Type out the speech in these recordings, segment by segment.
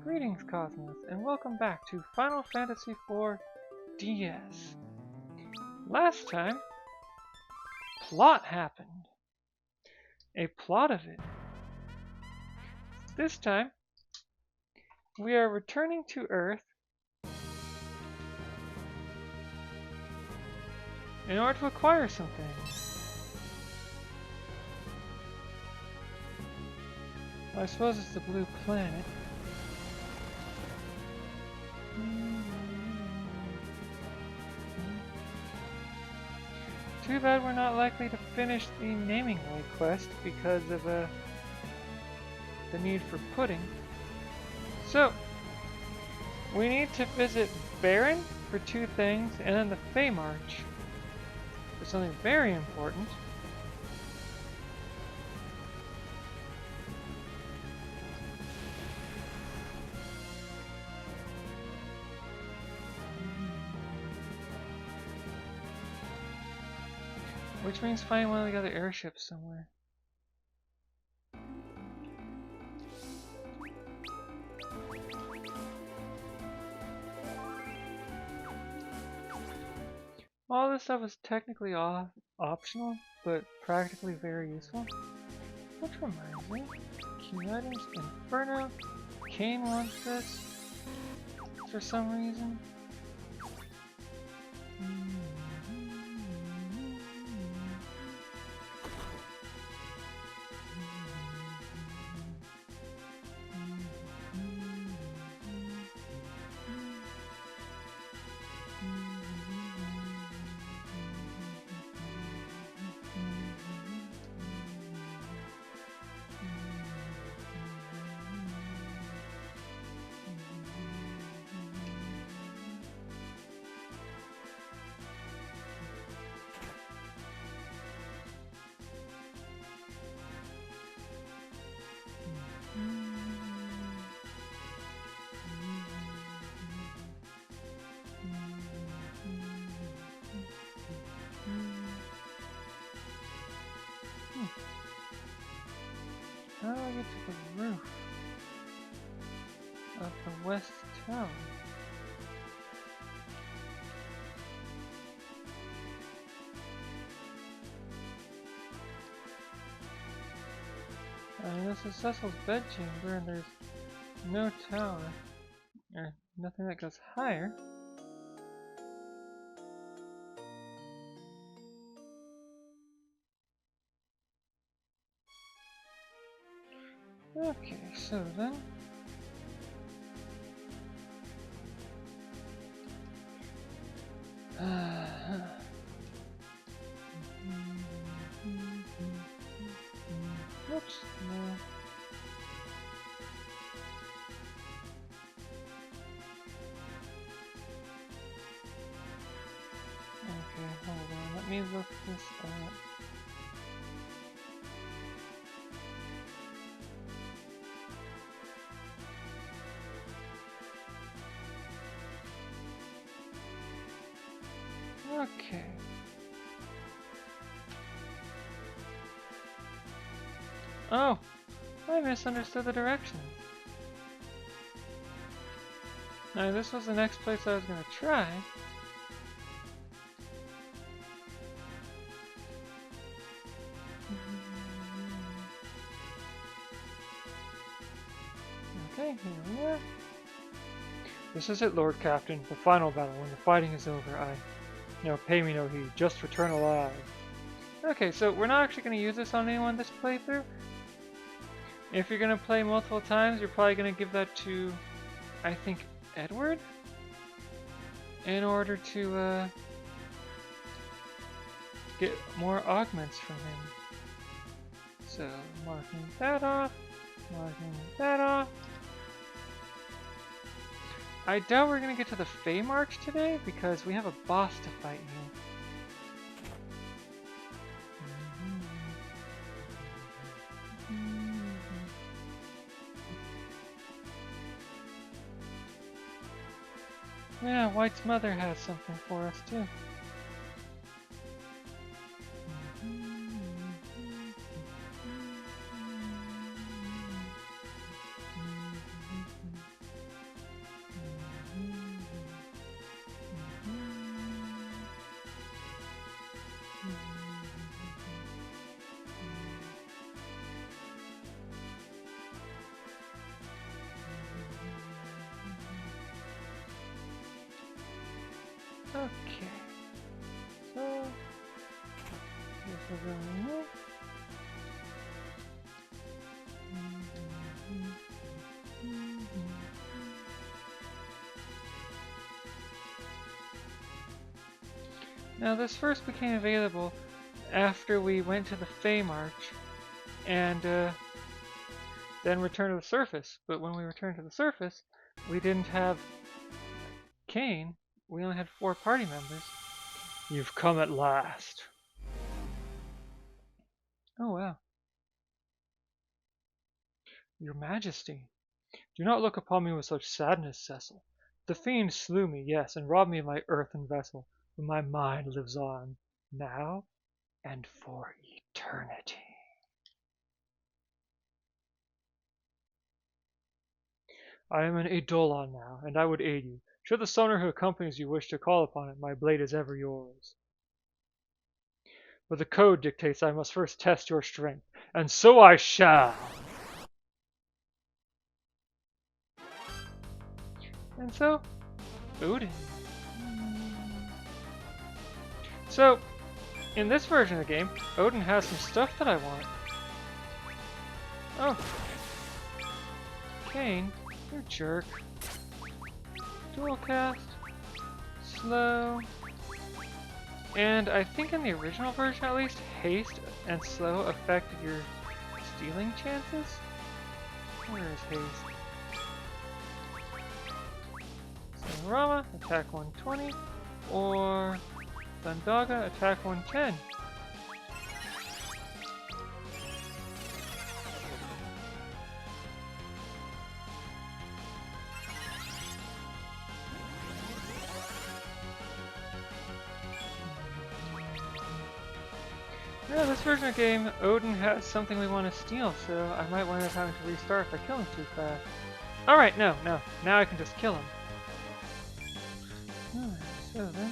Greetings, Cosmos, and welcome back to Final Fantasy IV DS. Last time, plot happened. A plot of it. This time, we are returning to Earth in order to acquire some things. I suppose it's the blue planet. Too bad we're not likely to finish the naming way quest because of the need for pudding. So, we need to visit Baron for 2 things, and then the Fey March for something very important. Which means finding one of the other airships somewhere. All this stuff is technically optional, but practically very useful. Which reminds me, key items, Inferno. Kane wants this for some reason. How do I get to the roof of the West Tower? This is Cecil's bedchamber, and there's no tower, or nothing that goes higher. Okay, so then oops, no. Okay, hold on, let me look this up. Okay. Oh, I misunderstood the directions. Now this was the next place I was going to try. Okay, here we are. This is it, Lord Captain. The final battle. When the fighting is over, pay me no heed. Just return alive. Okay, so we're not actually going to use this on anyone this playthrough. If you're going to play multiple times, you're probably going to give that to, I think, Edward? In order to get more augments from him. So, marking that off. Marking that off. I doubt we're going to get to the Fey March today because we have a boss to fight here. Yeah, White's mother has something for us too. Okay. So this will go in here. Now this first became available after we went to the Fey March and then returned to the surface. But when we returned to the surface, we didn't have Kane. We only had 4 party members. You've come at last. Oh wow. Your Majesty, do not look upon me with such sadness, Cecil. The fiend slew me, yes, and robbed me of my earthen vessel, but my mind lives on, now and for eternity. I am an Eidolon now, and I would aid you. Should the summoner who accompanies you wish to call upon it, my blade is ever yours. But the code dictates I must first test your strength, and so I shall. And so, Odin. So, in this version of the game, Odin has some stuff that I want. Oh. Kane, you jerk. Dual cast. Slow. And I think in the original version at least, haste and slow affected your stealing chances? Where is haste? So Rama, attack 120, or Thundaga, attack 110. Yeah, this version of the game, Odin has something we want to steal, so I might wind up having to restart if I kill him too fast. Alright, no. Now I can just kill him. Alright, so then...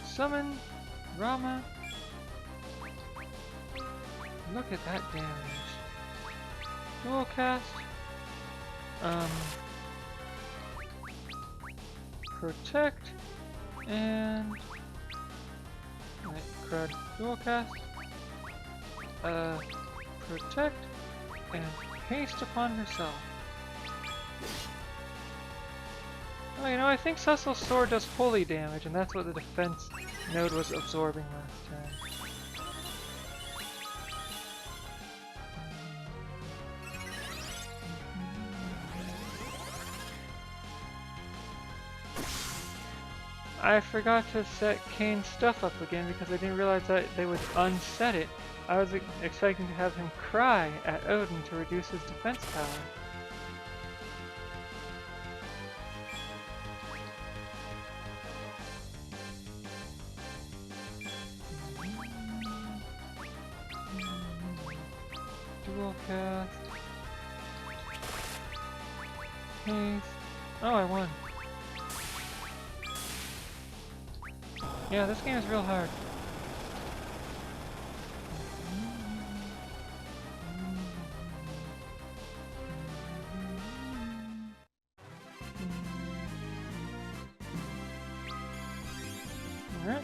Summon Rama. Look at that damage. Dual cast. Protect. And... Wait, crud. Dual cast. Protect. And haste upon herself. Oh, you know, I think Cecil's sword does holy damage, and that's what the defense node was absorbing last time. I forgot to set Kane's stuff up again because I didn't realize that they would unset it. I was expecting to have him cry at Odin to reduce his defense power. Dual cast. Haste. Oh, I won. Yeah, this game is real hard. Alright,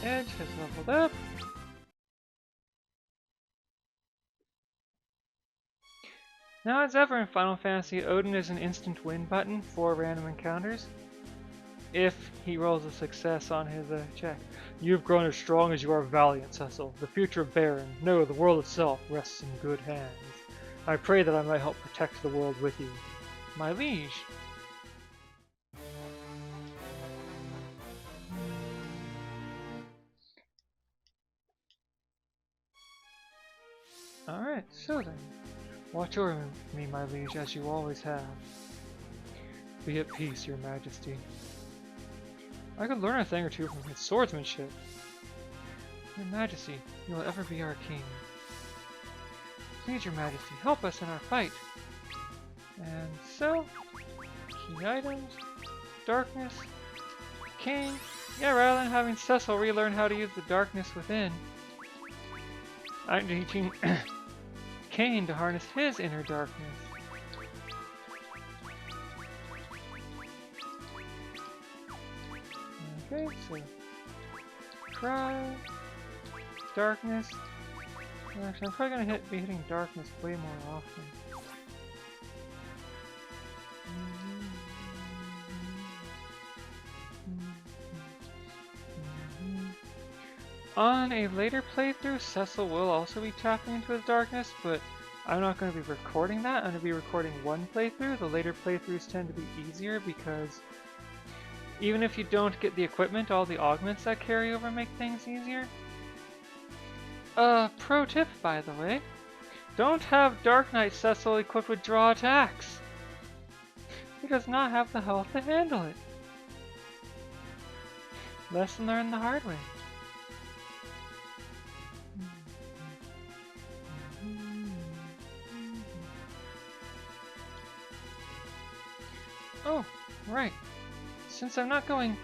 Edge has leveled up. Now as ever in Final Fantasy, Odin is an instant win button for random encounters, if he rolls a success on his check. You've grown as strong as you are valiant, Cecil. The future of Baron, no, the world itself, rests in good hands. I pray that I might help protect the world with you. My liege. Alright, so then. Watch over me, my liege, as you always have. Be at peace, your majesty. I could learn a thing or two from his swordsmanship. Your majesty, you will ever be our king. Please, your majesty, help us in our fight. And so, key items, darkness, Kane. Yeah, rather than having Cecil relearn how to use the darkness within, I'm teaching Kane to harness his inner darkness. Okay, so cry, darkness. Actually, I'm probably gonna be hitting darkness way more often. On a later playthrough, Cecil will also be tapping into his darkness, but I'm not going to be recording that. I'm going to be recording one playthrough. The later playthroughs tend to be easier because even if you don't get the equipment, all the augments that carry over make things easier. Pro tip, by the way. Don't have Dark Knight Cecil equipped with draw attacks. He does not have the health to handle it. Lesson learned the hard way. Oh, right. Since I'm not going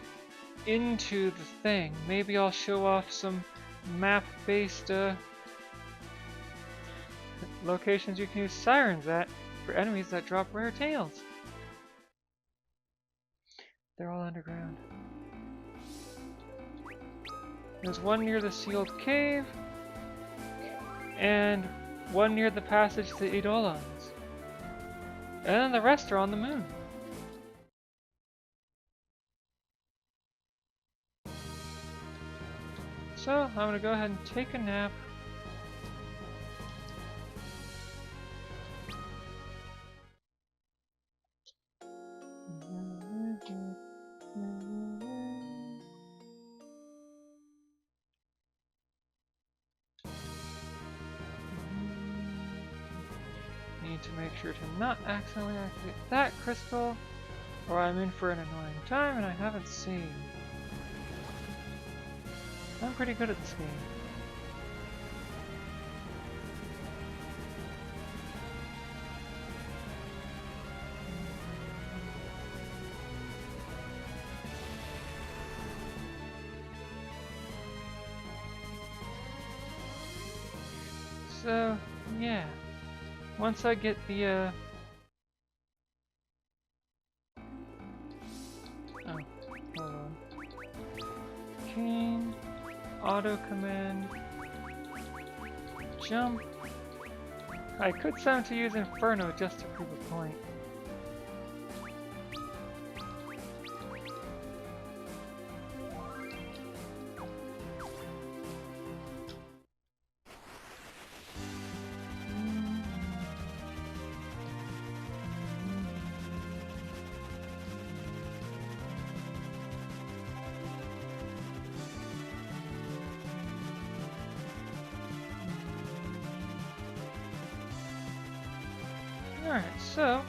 into the thing, maybe I'll show off some map-based locations you can use sirens at for enemies that drop rare tails. They're all underground. There's one near the sealed cave, and one near the passage to the Eidolons. And then the rest are on the moon. So, I'm gonna go ahead and take a nap. Need to make sure to not accidentally activate that crystal, or I'm in for an annoying time and I haven't saved. I'm pretty good at this game. So, yeah. Once I get the, oh, hold on. Cane, auto command, jump. I could sound to use Inferno just to prove a point. Alright, so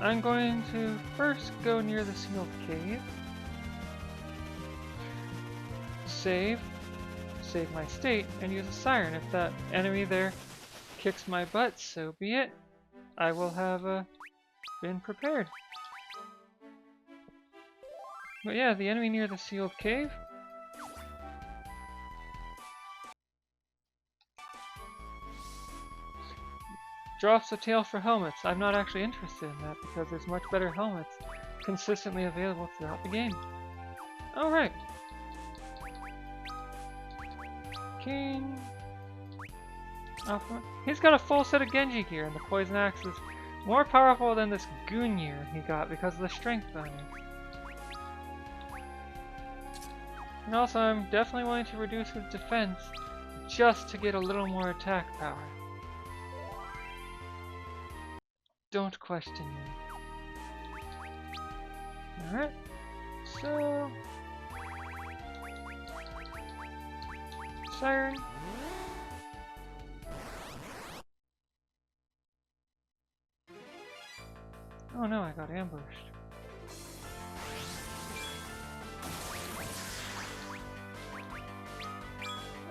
I'm going to first go near the sealed cave, save my state, and use a siren. If that enemy there kicks my butt, so be it. I will have been prepared. But yeah, the enemy near the sealed cave. Drops a tail for helmets. I'm not actually interested in that because there's much better helmets consistently available throughout the game. Alright. King. He's got a full set of Genji gear, and the poison axe is more powerful than this Gungnir he got because of the strength bonus. And also, I'm definitely willing to reduce his defense just to get a little more attack power. Don't question me. Alright, so... Siren. Oh no, I got ambushed.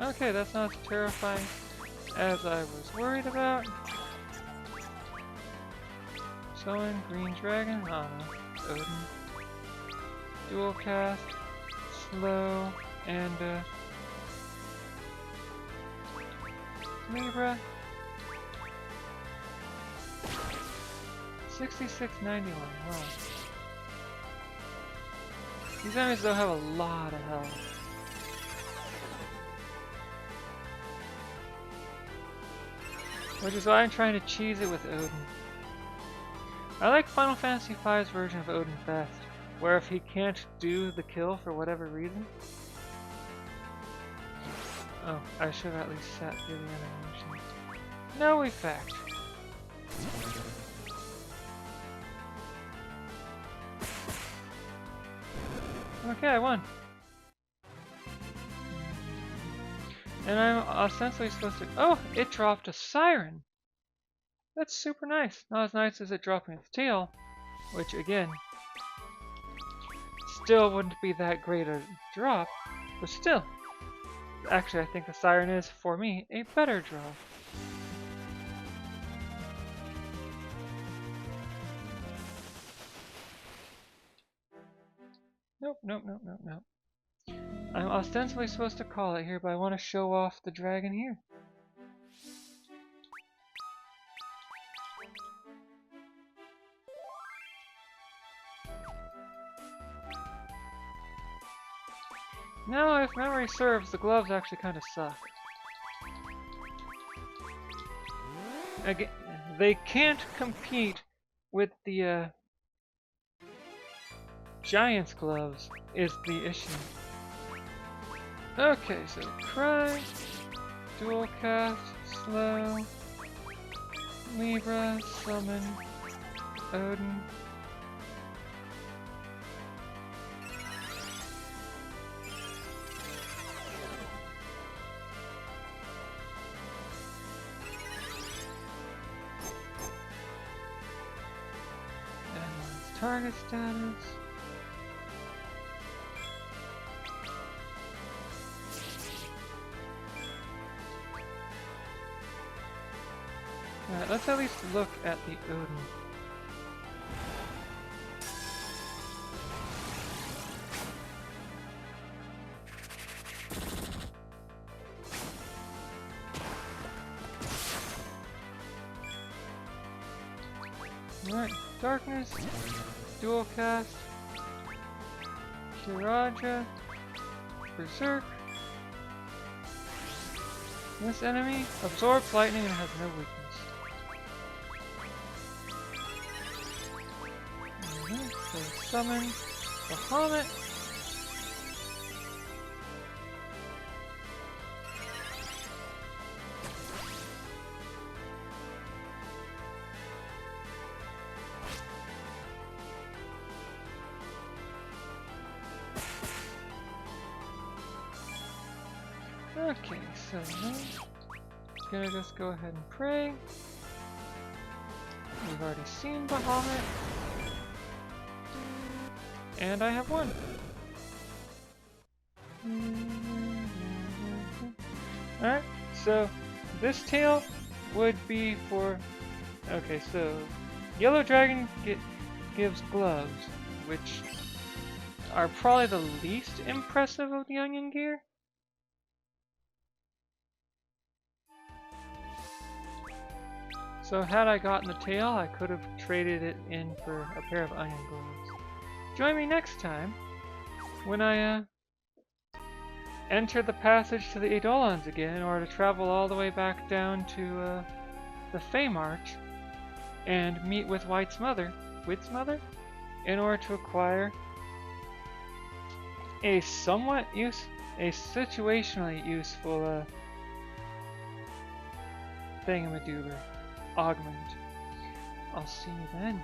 Okay, that's not as terrifying as I was worried about. Summon, Green Dragon, oh no, Odin. Dual cast, slow, and Libra. 6691, wow. These enemies though have a lot of health. Which is why I'm trying to cheese it with Odin. I like Final Fantasy V's version of Odin best, where if he can't do the kill for whatever reason... Oh, I should have at least sat through the animation. No effect. Okay, I won. And I'm ostensibly supposed to... Oh, it dropped a siren! That's super nice. Not as nice as it dropping its tail, which again, still wouldn't be that great a drop, but still. Actually, I think the siren is, for me, a better drop. Nope, nope, nope, nope, nope. I'm ostensibly supposed to call it here, but I want to show off the dragon here. Now, if memory serves, the gloves actually kind of suck. Again, they can't compete with the Giant's gloves, is the issue. Okay, so Cry, Dual Cast, Slow, Libra, Summon, Odin. Analyze target status. Alright, let's at least look at the Odin. Alright, Darkness, Dual Cast, Kiraja, Berserk. This enemy absorbs lightning and has no weakness. So summon Bahamut. Okay, so now gonna just go ahead and pray. We've already seen Bahamut. And I have won. Alright, so this tail would be for... Okay, so Yellow Dragon gives gloves, which are probably the least impressive of the onion gear. So had I gotten the tail, I could have traded it in for a pair of onion gloves. Join me next time when I enter the passage to the Eidolons again in order to travel all the way back down to the Feymarch and meet with Wit's mother, in order to acquire a situationally useful thingamadoober, augment. I'll see you then.